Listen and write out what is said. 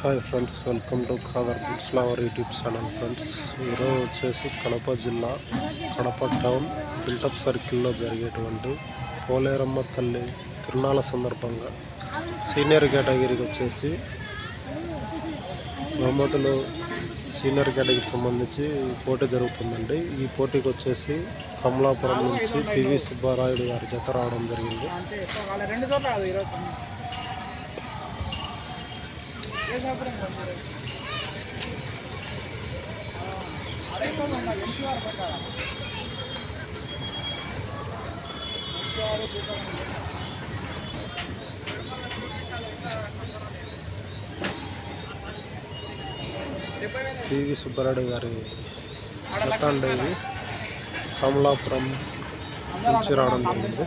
Hi friends, welcome to Khadar books lover YouTube channel. Friends, ఈరోజు వచ్చేసి కడప జిల్లా కడప టౌన్ బిల్టప్ సర్కిల్లో జరిగేటువంటి పోలేరమ్మ తల్లి తిరునాళ్ళ సందర్భంగా సీనియర్ కేటగిరీకి వచ్చేసి బహుమతులు సీనియర్ కేటగిరీకి సంబంధించి పోటీ జరుగుతుందండి. ఈ పోటీకి వచ్చేసి కమలాపురం నుంచి పివి సుబ్బారాయుడు గారి జత రావడం జరిగింది. పివి సుబ్బారాయుడు గారి జత అండి కమలాపురం నుంచి రావడం జరిగింది.